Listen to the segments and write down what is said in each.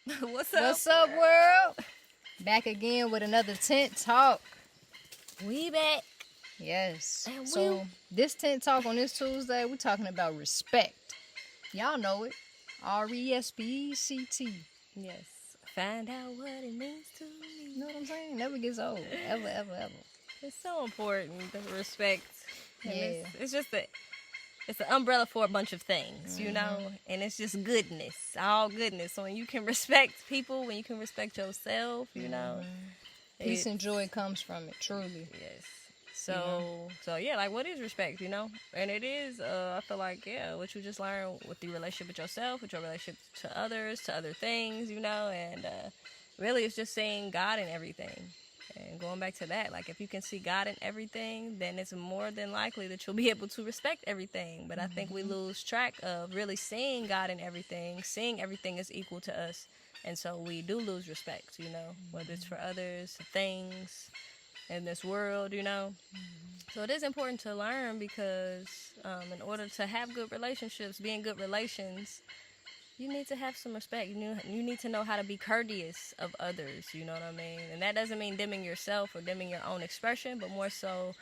What's up? What's up, world? Back again with another Tent Talk. We back. Yes. And So this Tent Talk on this Tuesday, we're talking about respect. Y'all know it. RESPECT. Yes. Find out what it means to me. You know what I'm saying? Never gets old. Ever, ever, ever. It's so important, the respect. And Yeah. it's just it's an umbrella for a bunch of things, you know? And it's just goodness, all goodness. So when you can respect people, when you can respect yourself, you know? Peace and joy comes from it, truly. Yes. So yeah, like what is respect, you know? And it is, I feel like, yeah, what you just learn with the relationship with yourself, with your relationship to others, to other things, you know? And really it's just seeing God in everything. And going back to that, like if you can see God in everything, then it's more than likely that you'll be able to respect everything. But I think we lose track of really seeing God in everything, seeing everything as equal to us. And so we do lose respect, you know, whether it's for others, things in this world, you know. So it is important to learn because in order to have good relationships, be in good relations, you need to have some respect. You need to know how to be courteous of others, you know what I mean? And that doesn't mean dimming yourself or dimming your own expression, but more so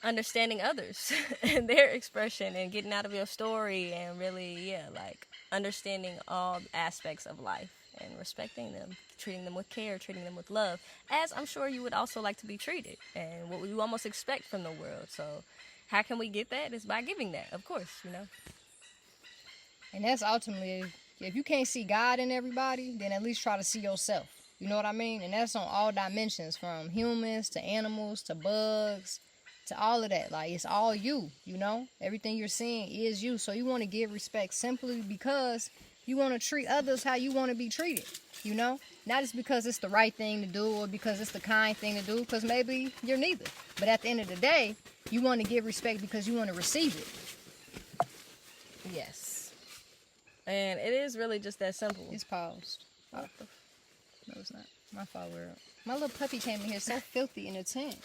understanding others and their expression and getting out of your story and really, like understanding all aspects of life and respecting them, treating them with care, treating them with love, as I'm sure you would also like to be treated and what you almost expect from the world. So how can we get that? Is by giving that, of course, you know. And that's ultimately, if you can't see God in everybody, then at least try to see yourself. You know what I mean? And that's on all dimensions, from humans to animals to bugs to all of that. Like, it's all you, you know? Everything you're seeing is you. So you want to give respect simply because you want to treat others how you want to be treated, you know? Not just because it's the right thing to do or because it's the kind thing to do, because maybe you're neither. But at the end of the day, you want to give respect because you want to receive it. Yes. And it is really just that simple. It's paused. Oh. No, it's not. My fault, world. My little puppy came in here so filthy in a tent.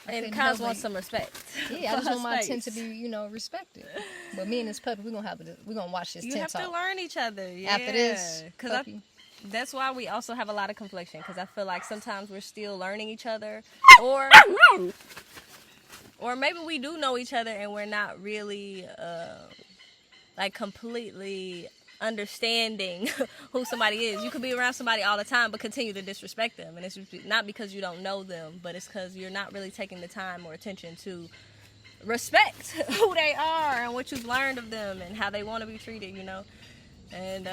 And Kaz wants some respect. Yeah, I just want my tent to be, you know, respected. But me and this puppy, we're gonna watch this tent talk. You have to learn each other. Yeah. After this, that's why we also have a lot of confliction, because I feel like sometimes we're still learning each other, or maybe we do know each other and we're not really like completely understanding who somebody is. You could be around somebody all the time but continue to disrespect them, and it's not because you don't know them, but it's because you're not really taking the time or attention to respect who they are and what you've learned of them and how they want to be treated, you know. And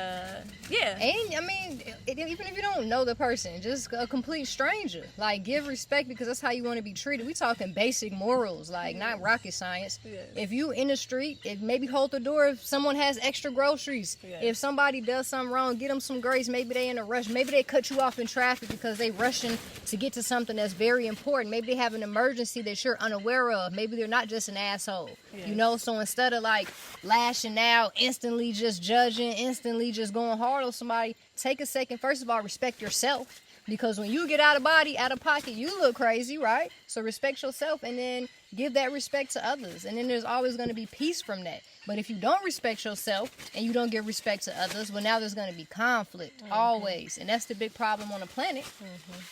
yeah, and I mean, even if you don't know the person, just a complete stranger, like, give respect because that's how you want to be treated. We talking basic morals, like not rocket science. Yes. If you in the street, maybe hold the door if someone has extra groceries. Yes. If somebody does something wrong, get them some grace. Maybe they in a rush. Maybe they cut you off in traffic because they rushing to get to something that's very important. Maybe they have an emergency that you're unaware of. Maybe they're not just an asshole. Yes. You know. So instead of like lashing out, instantly just judging, instantly just going hard on somebody, take a second. First of all, respect yourself, because when you get out of body, out of pocket, you look crazy, right? So respect yourself and then give that respect to others, and then there's always going to be peace from that. But if you don't respect yourself and you don't give respect to others, well, now there's going to be conflict, always. And that's the big problem on the planet,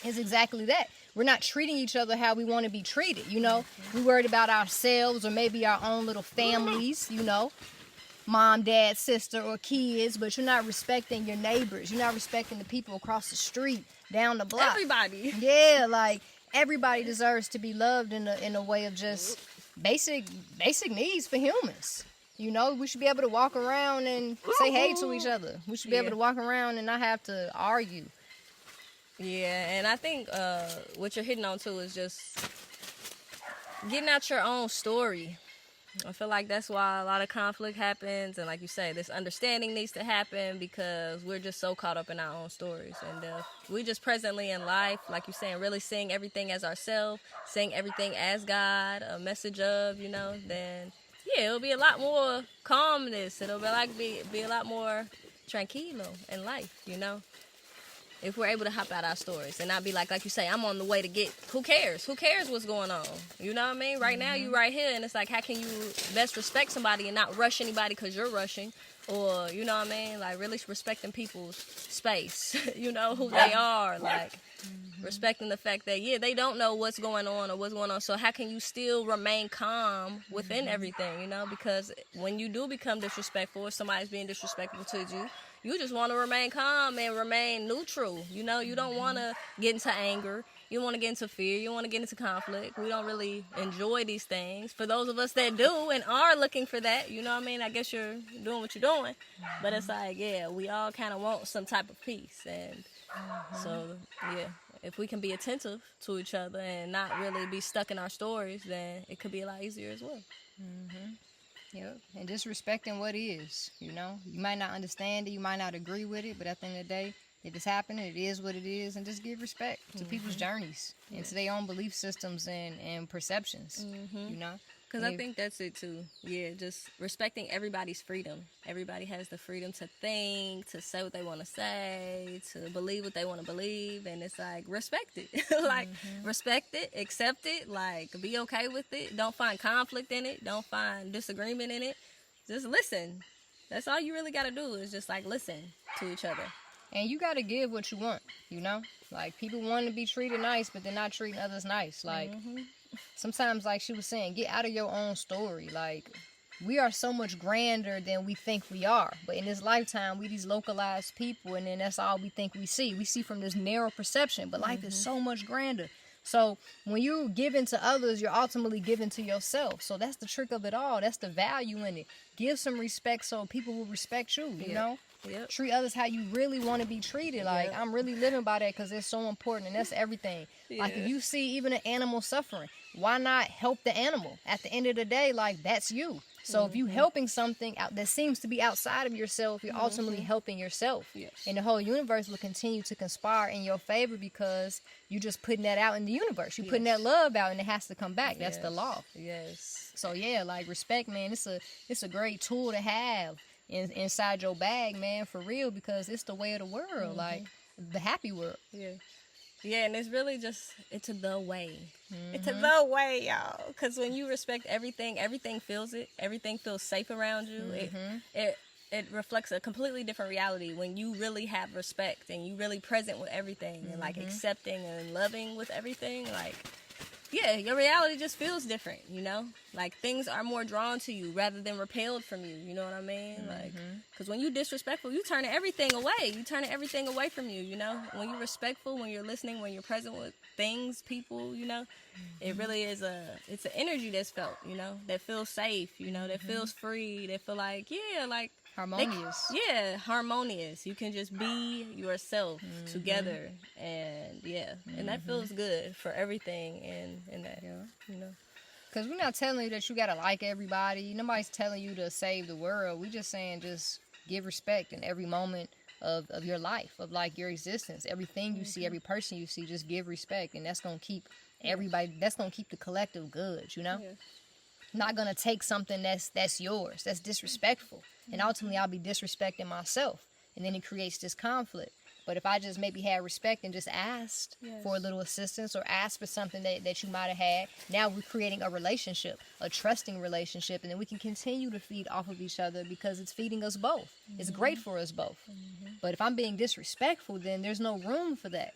is exactly that. We're not treating each other how we want to be treated, you know? We're worried about ourselves or maybe our own little families, you know? Mom, dad, sister, or kids, but you're not respecting your neighbors. You're not respecting the people across the street, down the block. everybody. Yeah, like, everybody deserves to be loved in a way of just basic needs for humans. You know, we should be able to walk around and say hey to each other. We should be able to walk around and not have to argue. Yeah, and I think what you're hitting on too is just getting out your own story. I feel like that's why a lot of conflict happens, and like you say, this understanding needs to happen because we're just so caught up in our own stories. And we just presently in life, like you're saying, really seeing everything as ourselves, seeing everything as God, a message of, you know, then yeah, it'll be a lot more calmness. It'll be a lot more tranquilo in life, you know. if we're able to hop out our stories and not be like you say, I'm on the way to get, who cares? Who cares what's going on? You know what I mean? Right now, you right here, and it's like, how can you best respect somebody and not rush anybody because you're rushing? Or, you know what I mean? Like, really respecting people's space, you know, who they are, like, respecting the fact that, yeah, they don't know what's going on or what's going on. So how can you still remain calm within everything, you know? Because when you do become disrespectful or somebody's being disrespectful to you, you just want to remain calm and remain neutral. You know, you don't want to get into anger. You don't want to get into fear. You don't want to get into conflict. We don't really enjoy these things. For those of us that do and are looking for that, you know what I mean? I guess you're doing what you're doing. But it's like, yeah, we all kind of want some type of peace. And so, yeah, if we can be attentive to each other and not really be stuck in our stories, then it could be a lot easier as well. Yep, and just respecting what is, you know. You might not understand it, you might not agree with it, but at the end of the day, if it's happening, it is what it is, and just give respect to people's journeys and to their own belief systems and perceptions, you know. Because I think that's it too. Yeah, just respecting everybody's freedom. Everybody has the freedom to think, to say what they want to say, to believe what they want to believe. And it's like, respect it. Like, respect it, accept it, like, be okay with it. Don't find conflict in it. Don't find disagreement in it. Just listen. That's all you really got to do is just, like, listen to each other. And you got to give what you want, you know. Like, people want to be treated nice, but they're not treating others nice. Like, sometimes, like she was saying, get out of your own story. Like, we are so much grander than we think we are. But in this lifetime, we these localized people, and then that's all we think we see. We see from this narrow perception, but life is so much grander. So when you give into others, you're ultimately giving to yourself. So that's the trick of it all. That's the value in it. Give some respect so people will respect you, you know? Yep. Treat others how you really want to be treated. Like, I'm really living by that because it's so important, and that's everything. Like, if you see even an animal suffering, why not help the animal? At the end of the day, like, that's you. So if you helping something out that seems to be outside of yourself, you're ultimately helping yourself. And the whole universe will continue to conspire in your favor because you're just putting that out in the universe. You're putting that love out, and it has to come back. That's the law. So yeah, like, respect, man. It's a great tool to have inside your bag, man, for real, because it's the way of the world, like the happy world. Yeah, and it's really just, it's the way. It's the way, y'all. Because when you respect everything, everything feels it. Everything feels safe around you. It reflects a completely different reality when you really have respect and you really present with everything and, like, accepting and loving with everything. Like, yeah, your reality just feels different, you know? Like, things are more drawn to you rather than repelled from you, you know what I mean? Like, because when you're disrespectful, you turn everything away. You turn everything away from you, you know? When you're respectful, when you're listening, when you're present with things, people, you know? It really is it's an energy that's felt, you know? That feels safe, you know? That feels free. That feel like, yeah, like, harmonious. Harmonious. You can just be yourself together, and and that feels good for everything in that, you know. Because we're not telling you that you gotta like everybody. Nobody's telling you to save the world. We just saying just give respect in every moment of your life, of, like, your existence. Everything you see, every person you see, just give respect, and that's gonna keep everybody. That's gonna keep the collective good, you know. Not gonna take something that's yours, that's disrespectful, and ultimately I'll be disrespecting myself, and then it creates this conflict. But if I just maybe had respect and just asked for a little assistance or asked for something that you might have had, now we're creating a relationship, a trusting relationship, and then we can continue to feed off of each other because it's feeding us both. It's great for us both. But if I'm being disrespectful, then there's no room for that.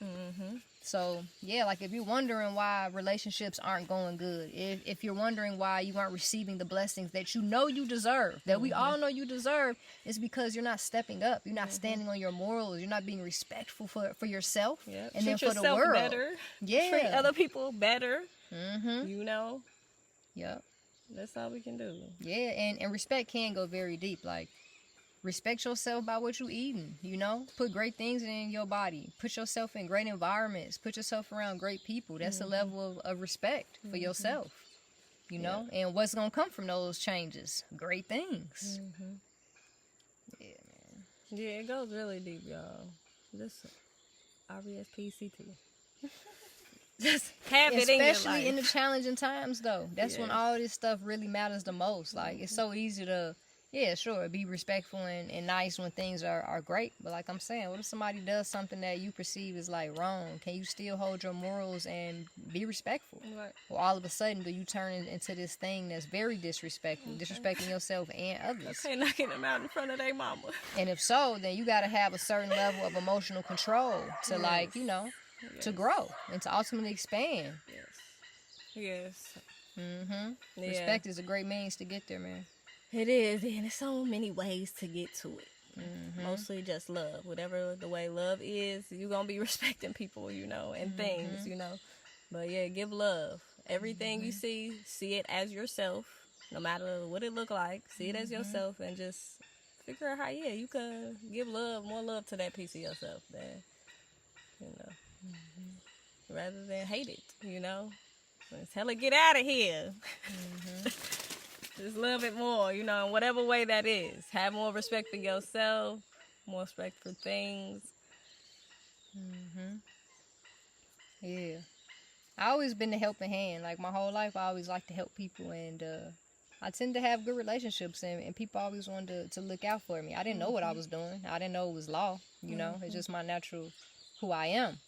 So, yeah, like, if you're wondering why relationships aren't going good, if you're wondering why you aren't receiving the blessings that you know you deserve, that we all know you deserve, it's because you're not stepping up. You're not standing on your morals. You're not being respectful for yourself and treat then for the yourself world. Better. Treat other people better. You know? That's all we can do. Yeah, and respect can go very deep. Like, respect yourself by what you're eating, you know? Put great things in your body. Put yourself in great environments. Put yourself around great people. That's a level of respect for yourself, you know? And what's going to come from those changes? Great things. Yeah, man. Yeah, it goes really deep, y'all. Just R-E-S-P-C-T. Just have it in your life. Especially in the challenging times, though. That's when all this stuff really matters the most. Like, it's so easy to... Yeah, sure. Be respectful and nice when things are great. But like I'm saying, what if somebody does something that you perceive as like wrong? Can you still hold your morals and be respectful? Right. Or all of a sudden do you turn into this thing that's very disrespectful, disrespecting yourself and others? Okay, knocking them out in front of their mama. And if so, then you got to have a certain level of emotional control to like, you know, to grow and to ultimately expand. Yes. Mm-hmm. Yeah. Respect is a great means to get there, man. It is, and there's so many ways to get to it. Mm-hmm. Mostly just love. Whatever the way love is, you're going to be respecting people, you know, and things, you know. But yeah, give love. Everything you see it as yourself, no matter what it look like. See it as yourself and just figure out how, you can give more love to that piece of yourself than, you know, rather than hate it, you know. Tell it, get out of here. Just love it more, you know, in whatever way that is. Have more respect for yourself, more respect for things. Yeah. I always been a helping hand. Like my whole life, I always like to help people, and I tend to have good relationships, and people always wanted to look out for me. I didn't know what I was doing. I didn't know it was law, you know. It's just my natural who I am.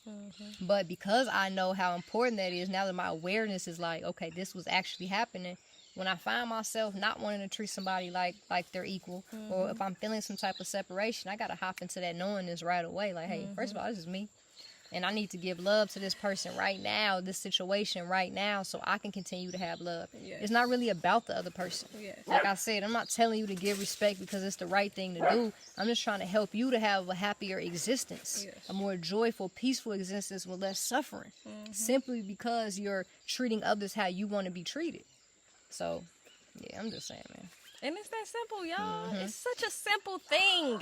But because I know how important that is, now that my awareness is like, okay, this was actually happening, when I find myself not wanting to treat somebody like they're equal, or if I'm feeling some type of separation, I got to hop into that knowingness right away. Like, hey, first of all, this is me. And I need to give love to this person right now, this situation right now, so I can continue to have love. Yes. It's not really about the other person. Yes. Like I said, I'm not telling you to give respect because it's the right thing to do. I'm just trying to help you to have a happier existence, a more joyful, peaceful existence with less suffering, simply because you're treating others how you want to be treated. So, yeah, I'm just saying, man. And it's that simple, y'all. It's such a simple thing.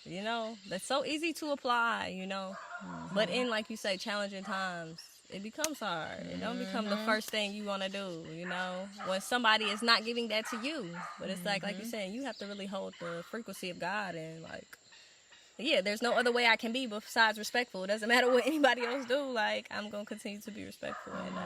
You know, that's so easy to apply, you know. But in, like you say, challenging times, it becomes hard. It don't become the first thing you want to do, you know, when somebody is not giving that to you. But it's like you're saying, you have to really hold the frequency of God and, like, yeah, there's no other way I can be besides respectful. It doesn't matter what anybody else do. Like, I'm going to continue to be respectful. And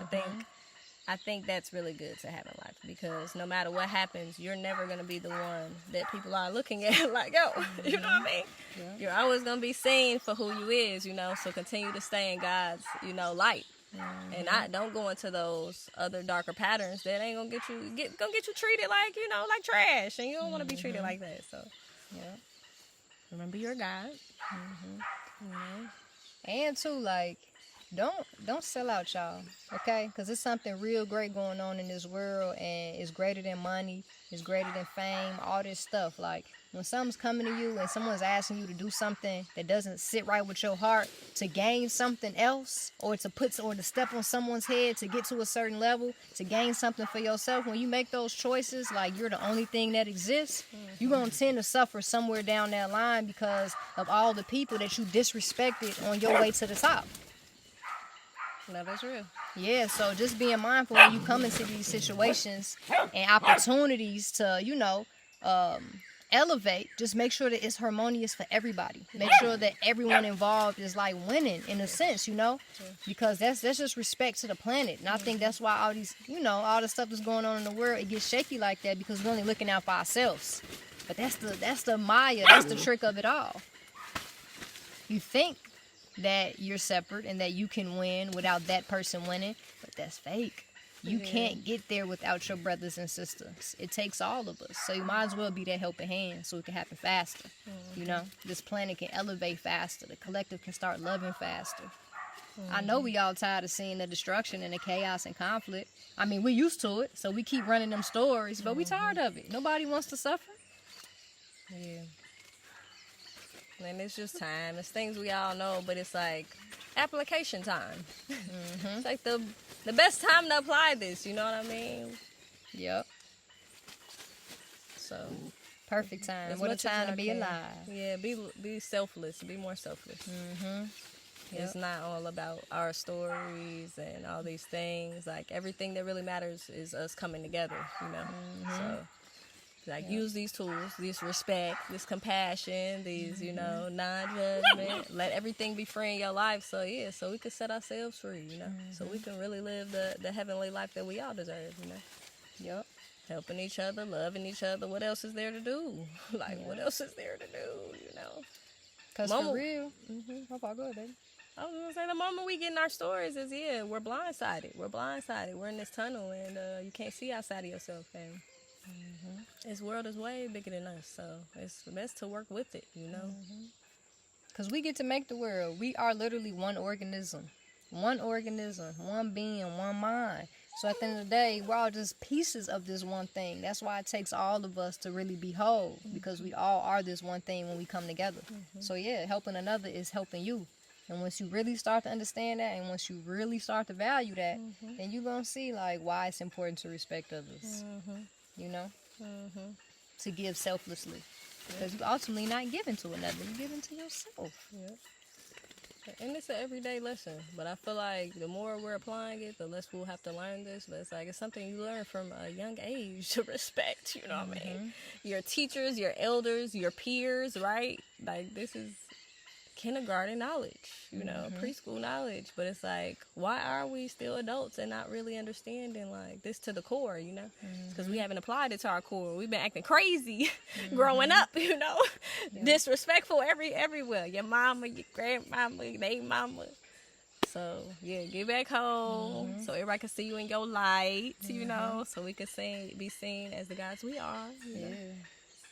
I think that's really good to have in life, because no matter what happens, you're never going to be the one that people are looking at like, yo, you know what I mean? Yeah. You're always going to be seen for who you is, you know, so continue to stay in God's, you know, light. And don't go into those other darker patterns that ain't going to get you treated like, you know, like trash, and you don't want to be treated like that. So, yeah. Remember your God. And too, like, don't sell out, y'all, okay? Because it's something real great going on in this world, and it's greater than money, it's greater than fame, all this stuff. Like, when something's coming to you and someone's asking you to do something that doesn't sit right with your heart to gain something else, or to step on someone's head to get to a certain level, to gain something for yourself, when you make those choices like you're the only thing that exists, you're going to tend to suffer somewhere down that line because of all the people that you disrespected on your way to the top. No, that's real. Yeah, so just being mindful when you come into these situations and opportunities to, you know, elevate, just make sure that it's harmonious for everybody. Make sure that everyone involved is like winning in a sense, you know, because that's just respect to the planet. And I think that's why all these, you know, all the stuff that's going on in the world, it gets shaky like that, because we're only looking out for ourselves. But that's the Maya, that's the trick of it all. You think that you're separate and that you can win without that person winning, but that's fake. You can't get there without your brothers and sisters. It takes all of us. So you might as well be that helping hand so it can happen faster. You know, this planet can elevate faster. The collective can start loving faster. I know we all tired of seeing the destruction and the chaos and conflict. I mean, we used to it, so we keep running them stories, but we tired of it. Nobody wants to suffer. Yeah. And it's just time. It's things we all know, but it's like application time. It's like the best time to apply this, you know what I mean? Yep. So, perfect time. What a time to be alive. Yeah, be selfless. Be more selfless. It's not all about our stories and all these things. Like, everything that really matters is us coming together, you know? So, like, use these tools, this respect, this compassion, these, you know, non-judgment. Let everything be free in your life. So, yeah, so we can set ourselves free, you know. So we can really live the heavenly life that we all deserve, you know. Yep. helping each other, loving each other. What else is there to do? Like, what else is there to do, you know? Because for real. How far go ahead, baby? I was gonna say, the moment we get in our stories is, we're blindsided. We're in this tunnel, and you can't see outside of yourself. And this world is way bigger than us, so it's best to work with it, you know. Because we get to make the world. We are literally one organism, one being, one mind. So at the end of the day, we're all just pieces of this one thing. That's why it takes all of us to really be whole, because we all are this one thing when we come together. So yeah, helping another is helping you. And once you really start to understand that, and once you really start to value that, then you're going to see like why it's important to respect others, you know, to give selflessly. Because you're ultimately not giving to another, you're giving to yourself. Yep. And it's an everyday lesson, but I feel like the more we're applying it, the less we'll have to learn this. But it's like, it's something you learn from a young age to respect, you know what I mean? Your teachers, your elders, your peers, right? Like, this is kindergarten knowledge, you know, preschool knowledge. But it's like, why are we still adults and not really understanding like this to the core, you know? Because we haven't applied it to our core. We've been acting crazy growing up, you know, disrespectful everywhere. Your mama, your grandmama, they mama. So yeah, get back home so everybody can see you in your light, you know, so we can be seen as the guys we are. You know?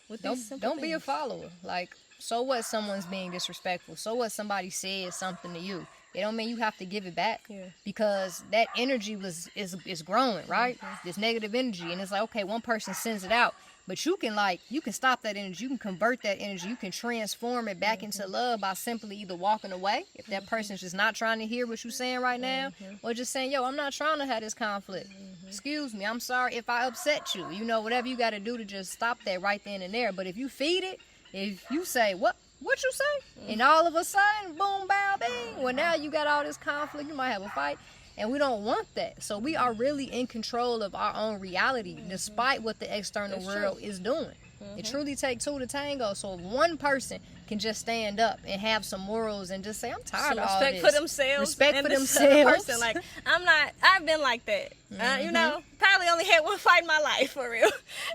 With Don't be a follower. Like, so what someone's being disrespectful? So what somebody said something to you? It don't mean you have to give it back, because that energy is growing, right? This negative energy, and it's like, okay, one person sends it out, but you can stop that energy, you can convert that energy, you can transform it back into love by simply either walking away if that person's just not trying to hear what you're saying right now, or just saying, yo, I'm not trying to have this conflict. Excuse me, I'm sorry if I upset you. You know, whatever you got to do to just stop that right then and there. But if you feed it, if you say, what you say? And all of a sudden, boom, bow, bing. Well, now you got all this conflict. You might have a fight. And we don't want that. So we are really in control of our own reality, despite what the external world is doing. It truly takes two to tango. So if one person can just stand up and have some morals and just say, I'm tired of all this. Respect for themselves. Respect and for themselves. Person, like, I've been like that. You know, probably only had one fight in my life, for real.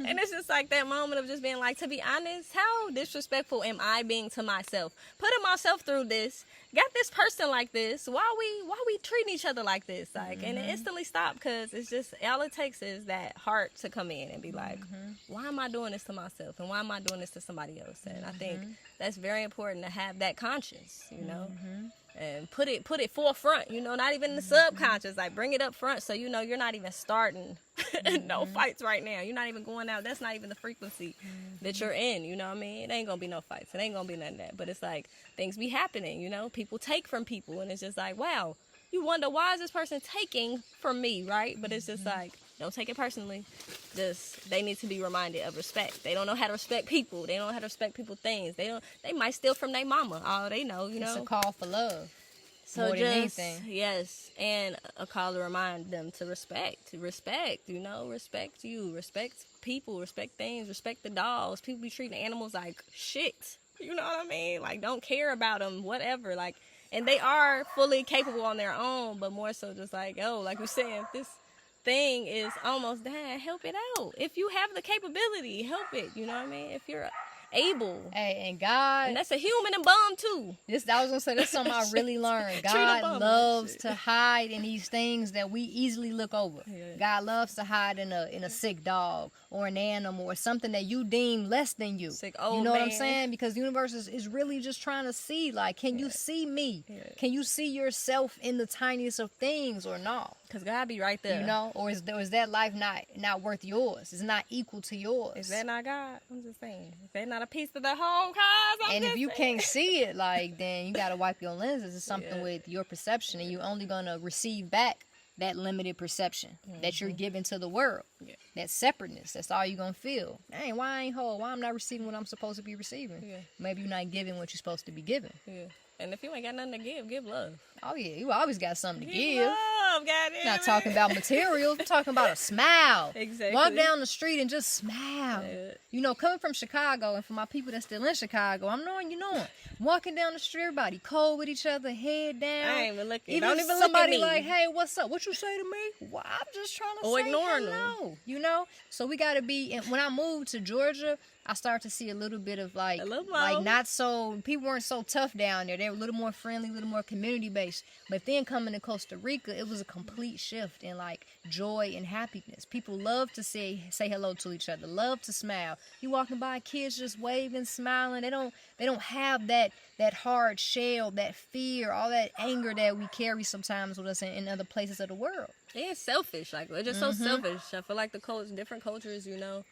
And it's just like that moment of just being like, to be honest, how disrespectful am I being to myself? Putting myself through this, got this person like this, why we treating each other like this? Like, and it instantly stopped, because it's just, all it takes is that heart to come in and be like, why am I doing this to myself? And why am I doing this to somebody else? And I think that's very important to have that conscience, you know, and put it forefront, you know, not even in the subconscious, like bring it up front, so you know you're not even starting no fights right now. You're not even going out. That's not even the frequency that you're in, you know what I mean? It ain't gonna be no fights. It ain't gonna be none of that. But it's like, things be happening, you know, people take from people, and it's just like, wow, you wonder, why is this person taking from me, right? But it's just like, don't take it personally. Just, they need to be reminded of respect. They don't know how to respect people. They don't know how to respect people's things. They might steal from their mama. All they know, you know. It's a call for love. So more just, than anything. Yes, and a call to remind them to respect, you know, respect you, respect people, respect things, respect the dogs. People be treating animals like shit, you know what I mean? Like, don't care about them, whatever, like, and they are fully capable on their own, but more so just like, oh, like you said, if this thing is almost done, help it out. If you have the capability, help it, you know what I mean? If you're able. Hey, and God, and that's a human and bum too. I was gonna say, that's something I really learned. God loves to hide in these things that we easily look over. God loves to hide in a sick dog or an animal or something that you deem less than you. Sick old you know man. what I'm saying? Because the universe is really just trying to see, like, can you see me? Can you see yourself in the tiniest of things or not? Because God be right there. You know, or is that life not worth yours? It's not equal to yours. Is that not God? I'm just saying. Is that not a piece of the whole cause? And if you can't see it, like, then you got to wipe your lenses. It's something with your perception, and you're only going to receive back that limited perception that you're giving to the world. That separateness, that's all you're going to feel. Dang, why I ain't whole? Why I'm not receiving what I'm supposed to be receiving? Maybe you're not giving what you're supposed to be giving. And if you ain't got nothing to give love. Oh, yeah, you always got something to give. love, goddamn. Not talking about materials. I'm talking about a smile. Exactly. Walk down the street and just smile. Yeah. You know, coming from Chicago, and for my people that's still in Chicago, I'm knowing you know. Walking down the street, everybody cold with each other, head down. I ain't even looking. Even Don't if even look at somebody me. like, hey, what's up? What you say to me? Well, I'm just trying to Or say ignoring hello. them. You know? So we got to be, and when I moved to Georgia, I started to see a little bit of like not so, people weren't so tough down there. They were a little more friendly, a little more community based. But then coming to Costa Rica, it was a complete shift in like joy and happiness. People love to say hello to each other, love to smile. You walking by, kids just waving, smiling. They don't have that hard shell, that fear, all that anger that we carry sometimes with us in other places of the world. They're selfish. Like, we're just so selfish. I feel like different cultures, you know.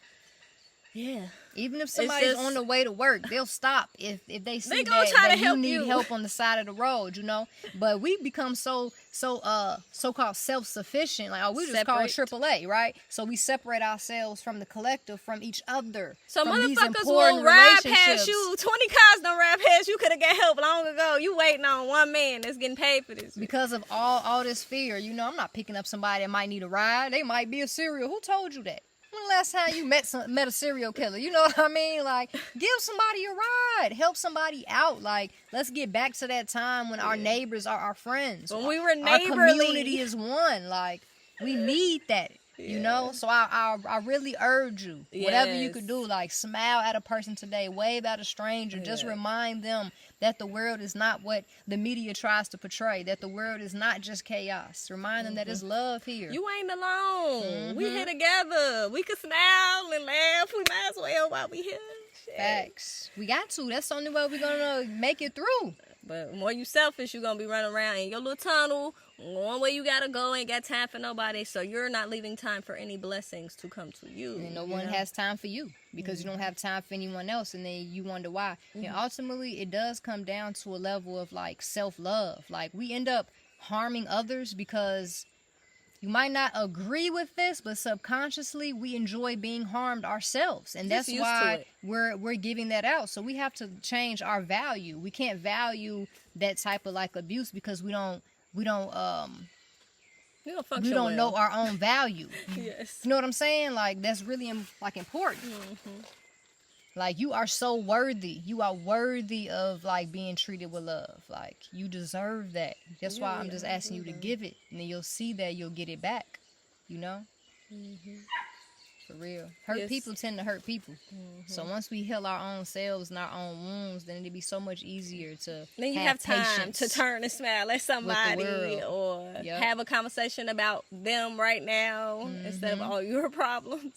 Yeah. Even if somebody's on the way to work, they'll stop if they see that you need help on the side of the road, you know. But we become so-called self-sufficient. Like, we just call it AAA, right? So we separate ourselves from the collective, from each other. So from these motherfuckers important will ride relationships. past you. 20 cars don't ride past you. Could have got help long ago. You waiting on one man that's getting paid for this. Because of all this fear, you know, I'm not picking up somebody that might need a ride. They might be a serial. Who told you that? When the last time you met a serial killer? You know what I mean? Like, give somebody a ride. Help somebody out. Like, let's get back to that time when our neighbors are our friends. When we were neighborly. Our community is one. Like, we need that. You know? So I really urge you, whatever you could do, like, smile at a person today, wave at a stranger, just remind them that the world is not what the media tries to portray, that the world is not just chaos. Remind them that it's love here. You ain't alone. We here together. We can smile and laugh. We might as well while we here. Shit. Facts. We got to. That's the only way we're going to make it through. But the more you selfish, you're going to be running around in your little tunnel, one way you got to go, ain't got time for nobody, so you're not leaving time for any blessings to come to you. And no one has time for you because you don't have time for anyone else, and then you wonder why. And ultimately, it does come down to a level of, like, self-love. Like, we end up harming others because you might not agree with this, but subconsciously we enjoy being harmed ourselves, and that's why we're giving that out. So we have to change our value. We can't value that type of like abuse because we don't know our own value. Yes. You know what I'm saying? Like, that's really like important. Like, you are so worthy. You are worthy of, like, being treated with love. Like, you deserve that. That's why I'm just asking you to give it. And then you'll see that you'll get it back. You know? For real. Hurt people tend to hurt people. So once we heal our own selves and our own wounds, then it'll be so much easier to then you have time to turn and smile at somebody or have a conversation about them right now instead of all your problems.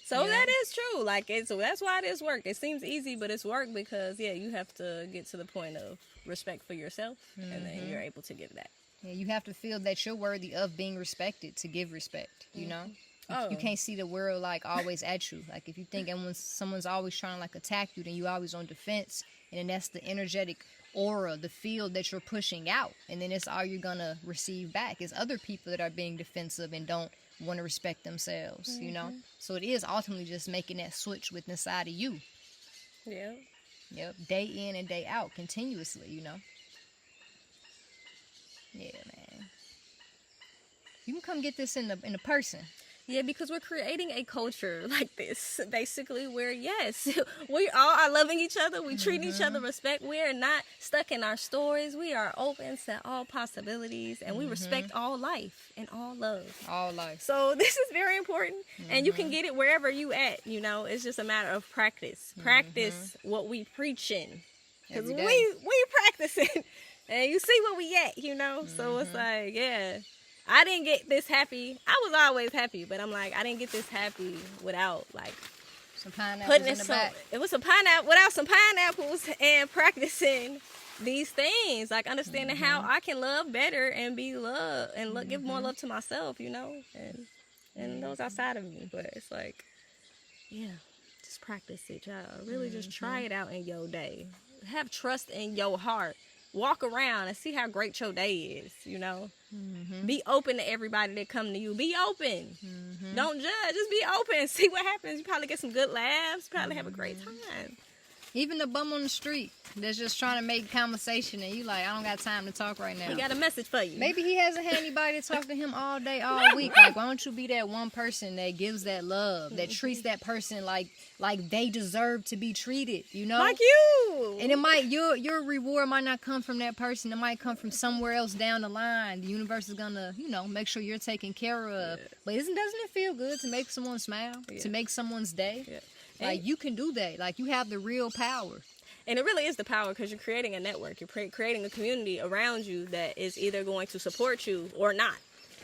So that is true. Like, so that's why it is work. It seems easy, but it's work because, you have to get to the point of respect for yourself, and then you're able to give that. Yeah, you have to feel that you're worthy of being respected to give respect, you know? You can't see the world, like, always at you. Like, if you think someone's always trying to, like, attack you, then you're always on defense, and then that's the energetic aura, the field that you're pushing out, and then it's all you're going to receive back is other people that are being defensive and don't want to respect themselves, you know? So it is ultimately just making that switch within inside of you. Yeah. Yep. Day in and day out, continuously, you know? Yeah, man. You can come get this in the person. Yeah, because we're creating a culture like this, basically, where, yes, we all are loving each other. We treat each other respect. We are not stuck in our stories. We are open to all possibilities, and we respect all life and all love. All life. So this is very important, and you can get it wherever you at, you know. It's just a matter of practice. Practice what we preaching. Because we practicing, and you see where we at, you know. So it's like, I didn't get this happy. I was always happy, but I'm like, I didn't get this happy without, like, some pineapples in the back. It was some pineapple, without some pineapples and practicing these things, like understanding how I can love better and be loved and give more love to myself, you know, and those outside of me. But it's like, just practice it, y'all. Really just try it out in your day. Have trust in your heart. Walk around and see how great your day is, you know. Be open to everybody that come to you. Be open. Don't judge. Just be open. See what happens. You probably get some good laughs. You probably have a great time. Even the bum on the street that's just trying to make conversation and you like, I don't got time to talk right now. He got a message for you. Maybe he hasn't had anybody to talk to him all day, all week. Like, why don't you be that one person that gives that love, that treats that person like they deserve to be treated, you know? Like you. And it might, your reward might not come from that person. It might come from somewhere else down the line. The universe is gonna, make sure you're taken care of. Yeah. But doesn't it feel good to make someone smile? Yeah. To make someone's day? Yeah. Like, you can do that. Like, you have the real power. And it really is the power because you're creating a network. You're creating a community around you that is either going to support you or not.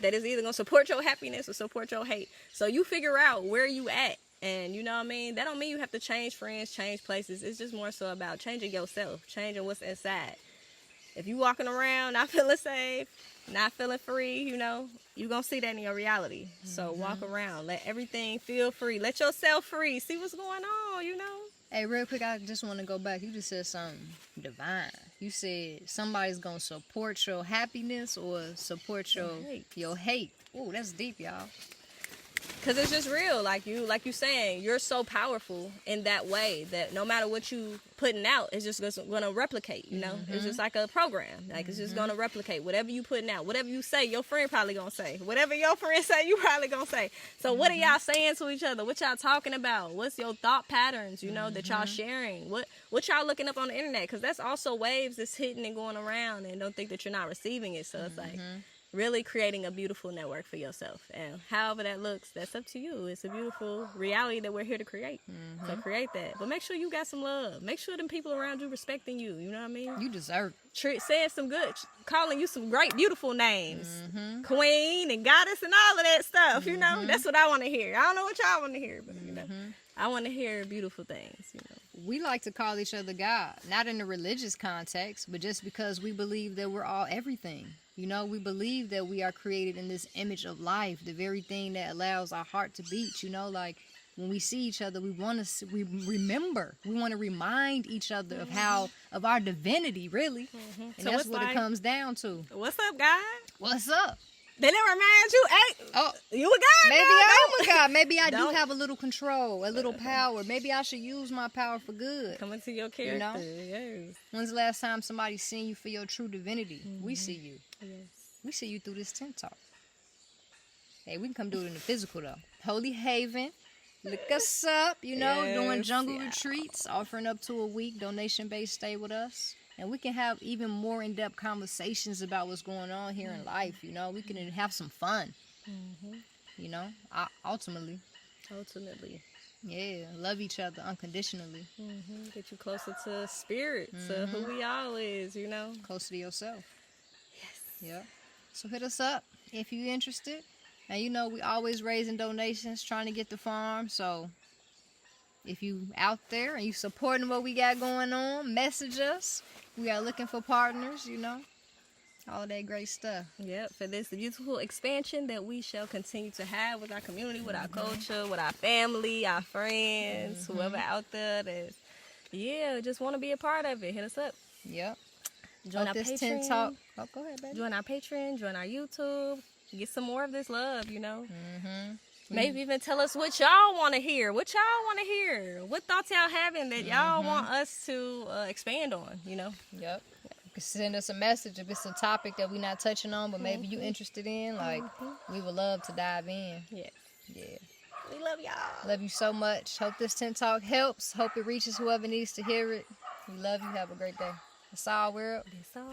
That is either going to support your happiness or support your hate. So you figure out where you at. And you know what I mean? That don't mean you have to change friends, change places. It's just more so about changing yourself, changing what's inside. If you walking around not feeling safe, not feeling free, you're going to see that in your reality. So walk around. Let everything feel free. Let yourself free. See what's going on, Hey, real quick, I just want to go back. You just said something divine. You said somebody's going to support your happiness or support your hate. Ooh, that's deep, y'all. Because it's just real. Like you saying, you're so powerful in that way that no matter what you putting out, it's just going to replicate, It's just like a program. Like, it's just going to replicate. Whatever you putting out, whatever you say, your friend probably going to say. Whatever your friend say, you probably going to say. So what are y'all saying to each other? What y'all talking about? What's your thought patterns, that y'all sharing? What y'all looking up on the internet? Because that's also waves that's hitting and going around, and don't think that you're not receiving it. So it's like really creating a beautiful network for yourself. And however that looks, that's up to you. It's a beautiful reality that we're here to create. So create that. But make sure you got some love. Make sure them people around you respecting you. You know what I mean? You deserve it. Saying some good, calling you some great, beautiful names. Queen and goddess and all of that stuff, That's what I want to hear. I don't know what y'all want to hear, but, I want to hear beautiful things, We like to call each other God, not in a religious context, but just because we believe that we're all everything. We believe that we are created in this image of life, the very thing that allows our heart to beat, like when we see each other, we want to remember, we want to remind each other of our divinity, really. And so that's what it comes down to. What's up, God? What's up? Then it reminds you, hey, you a God. Maybe I am a God. Maybe I do have a little control, a little power. Maybe I should use my power for good. Come into your character, yes. When's the last time somebody seen you for your true divinity? We see you. Yes. We see you through this tent talk. Hey, we can come do it in the physical, though. Holy Haven. Look us up, doing jungle retreats, offering up to a week, donation-based stay with us. And we can have even more in-depth conversations about what's going on here in life, We can have some fun, ultimately. Ultimately. Yeah, love each other unconditionally. Get you closer to spirit, to who we all is, Closer to yourself. Yes. Yeah. So hit us up if you're interested. And we always raising donations, trying to get the farm, so if you out there and you supporting what we got going on, message us. We are looking for partners, all of that great stuff. Yep, for this beautiful expansion that we shall continue to have with our community, with our culture, with our family, our friends, whoever out there that, just want to be a part of it. Hit us up. Yep. Join our Patreon. Talk. Oh, go ahead, baby. Join our Patreon, join our YouTube. Get some more of this love, Maybe even tell us what y'all want to hear. What thoughts y'all having that y'all want us to expand on, Yep. You can send us a message if it's a topic that we're not touching on, but maybe you interested in. We would love to dive in. Yeah. Yeah. We love y'all. Love you so much. Hope this tent talk helps. Hope it reaches whoever needs to hear it. We love you. Have a great day. That's all, world. That's all.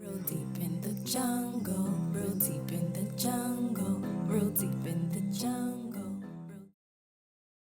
Real deep in the jungle, real deep in the jungle, real deep in the jungle.